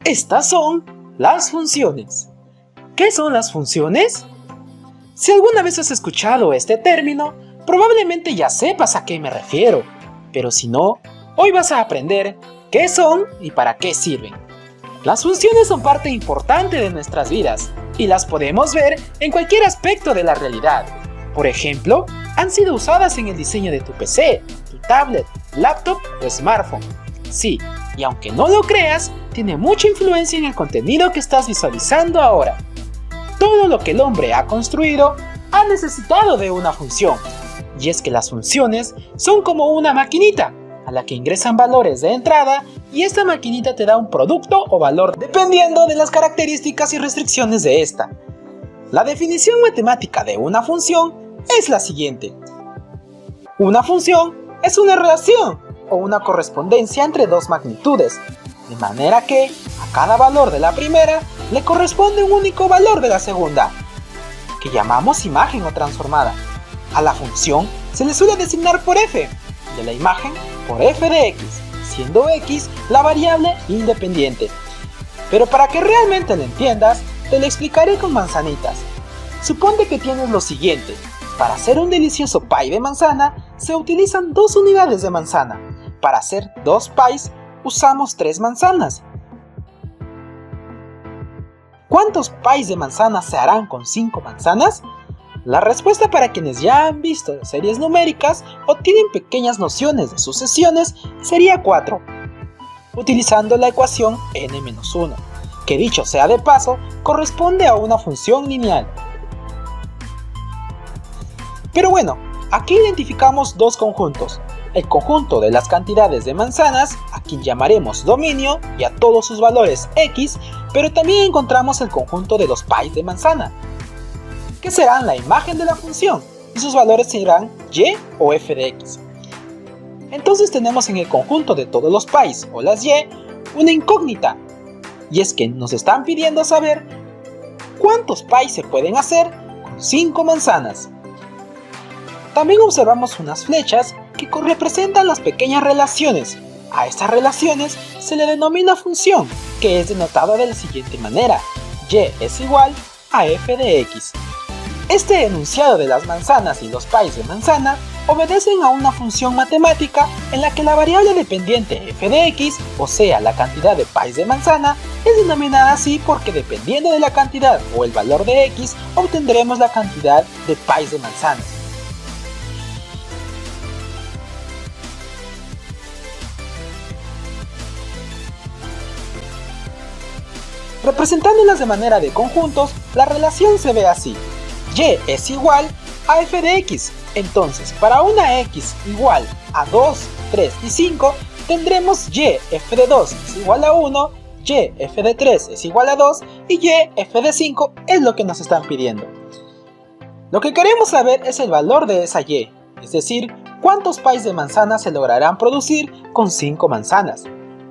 Estas son las funciones. ¿Qué son las funciones? Si alguna vez has escuchado este término, probablemente ya sepas a qué me refiero, pero si no, hoy vas a aprender qué son y para qué sirven. Las funciones son parte importante de nuestras vidas y las podemos ver en cualquier aspecto de la realidad. Por ejemplo, han sido usadas en el diseño de tu PC, tu tablet, laptop o smartphone. Sí, y aunque no lo creas, tiene mucha influencia en el contenido que estás visualizando ahora. Todo lo que el hombre ha construido ha necesitado de una función. Y es que las funciones son como una maquinita a la que ingresan valores de entrada y esta maquinita te da un producto o valor dependiendo de las características y restricciones de esta. La definición matemática de una función es la siguiente. Una función es una relación o una correspondencia entre dos magnitudes, de manera que a cada valor de la primera le corresponde un único valor de la segunda, que llamamos imagen o transformada. A la función se le suele designar por f, y a la imagen por f de x, siendo x la variable independiente. Pero para que realmente lo entiendas, te lo explicaré con manzanitas. Suponte que tienes lo siguiente. Para hacer un delicioso pie de manzana, se utilizan 2 unidades de manzana. Para hacer 2 pies, usamos 3 manzanas. ¿Cuántos pies de manzana se harán con 5 manzanas? La respuesta para quienes ya han visto series numéricas o tienen pequeñas nociones de sucesiones sería 4, utilizando la ecuación n-1, que dicho sea de paso, corresponde a una función lineal. Pero bueno, aquí identificamos dos conjuntos. El conjunto de las cantidades de manzanas, a quien llamaremos dominio, y a todos sus valores x, pero también encontramos el conjunto de los pies de manzana, que serán la imagen de la función, y sus valores serán y o f de x. Entonces tenemos en el conjunto de todos los pies o las y una incógnita, y es que nos están pidiendo saber cuántos pies se pueden hacer con 5 manzanas. También observamos unas flechas que representan las pequeñas relaciones. A estas relaciones se le denomina función, que es denotada de la siguiente manera: y es igual a f de x. Este enunciado de las manzanas y los pies de manzana obedecen a una función matemática en la que la variable dependiente f de x, o sea la cantidad de pies de manzana, es denominada así porque dependiendo de la cantidad o el valor de x obtendremos la cantidad de pies de manzana. Representándolas de manera de conjuntos, la relación se ve así: y es igual a f de x. Entonces, para una x igual a 2, 3 y 5, tendremos y f de 2 es igual a 1, y f de 3 es igual a 2 y y f de 5 es lo que nos están pidiendo. Lo que queremos saber es el valor de esa y, es decir, cuántos pies de manzana se lograrán producir con 5 manzanas.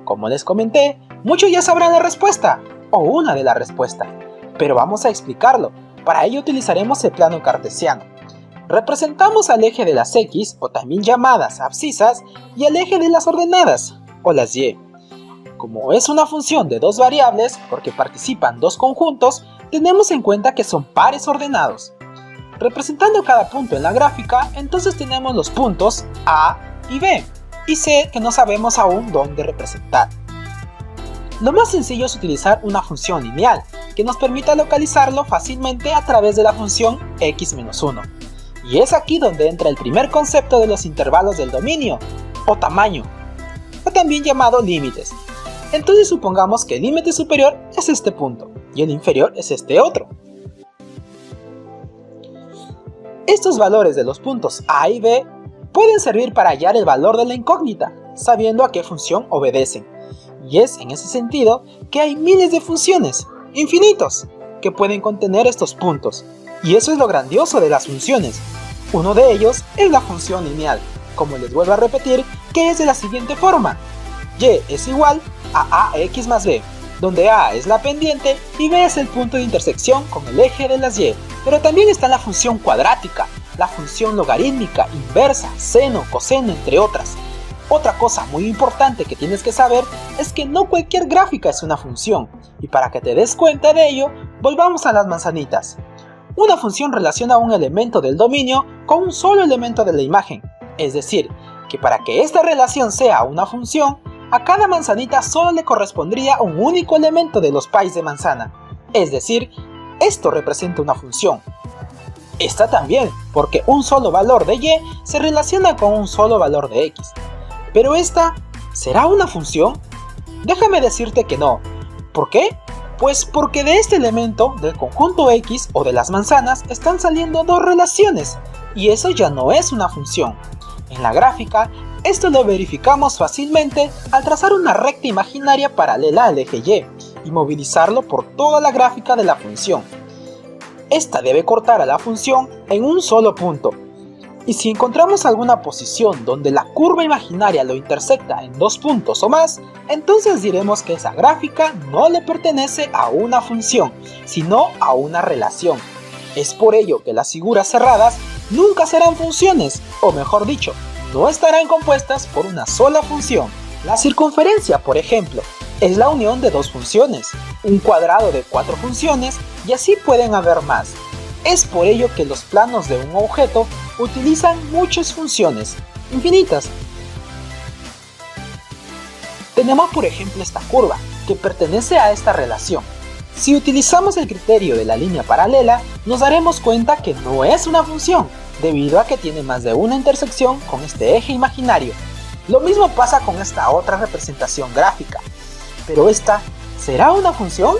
Como les comenté, muchos ya sabrán la respuesta, o una de las respuestas, pero vamos a explicarlo. Para ello utilizaremos el plano cartesiano. Representamos al eje de las x, o también llamadas abscisas, y al eje de las ordenadas, o las y. Como es una función de dos variables, porque participan dos conjuntos, tenemos en cuenta que son pares ordenados. Representando cada punto en la gráfica, entonces tenemos los puntos A y B, y C que no sabemos aún dónde representar. Lo más sencillo es utilizar una función lineal, que nos permita localizarlo fácilmente a través de la función x-1. Y es aquí donde entra el primer concepto de los intervalos del dominio, o tamaño, o también llamado límites. Entonces supongamos que el límite superior es este punto, y el inferior es este otro. Estos valores de los puntos A y B pueden servir para hallar el valor de la incógnita, sabiendo a qué función obedecen. Y es en ese sentido que hay miles de funciones, infinitos, que pueden contener estos puntos. Y eso es lo grandioso de las funciones. Uno de ellos es la función lineal, como les vuelvo a repetir, que es de la siguiente forma: y es igual a ax más b, donde a es la pendiente y b es el punto de intersección con el eje de las y. Pero también está la función cuadrática, la función logarítmica, inversa, seno, coseno, entre otras. Otra cosa muy importante que tienes que saber es que no cualquier gráfica es una función, y para que te des cuenta de ello, volvamos a las manzanitas. Una función relaciona un elemento del dominio con un solo elemento de la imagen, es decir, que para que esta relación sea una función, a cada manzanita solo le correspondría un único elemento de los pais de manzana, es decir, esto representa una función. Esta también, porque un solo valor de y se relaciona con un solo valor de x. Pero esta, ¿será una función? Déjame decirte que no. ¿Por qué? Pues porque de este elemento, del conjunto X o de las manzanas, están saliendo dos relaciones, y eso ya no es una función. En la gráfica, esto lo verificamos fácilmente al trazar una recta imaginaria paralela al eje Y movilizarlo por toda la gráfica de la función. Esta debe cortar a la función en un solo punto. Y si encontramos alguna posición donde la curva imaginaria lo intersecta en dos puntos o más, entonces diremos que esa gráfica no le pertenece a una función, sino a una relación. Es por ello que las figuras cerradas nunca serán funciones, o mejor dicho, no estarán compuestas por una sola función. La circunferencia, por ejemplo, es la unión de dos funciones, un cuadrado de 4 funciones, y así pueden haber más. Es por ello que los planos de un objeto utilizan muchas funciones, infinitas. Tenemos por ejemplo esta curva, que pertenece a esta relación. Si utilizamos el criterio de la línea paralela, nos daremos cuenta que no es una función, debido a que tiene más de una intersección con este eje imaginario. Lo mismo pasa con esta otra representación gráfica. Pero esta, ¿será una función?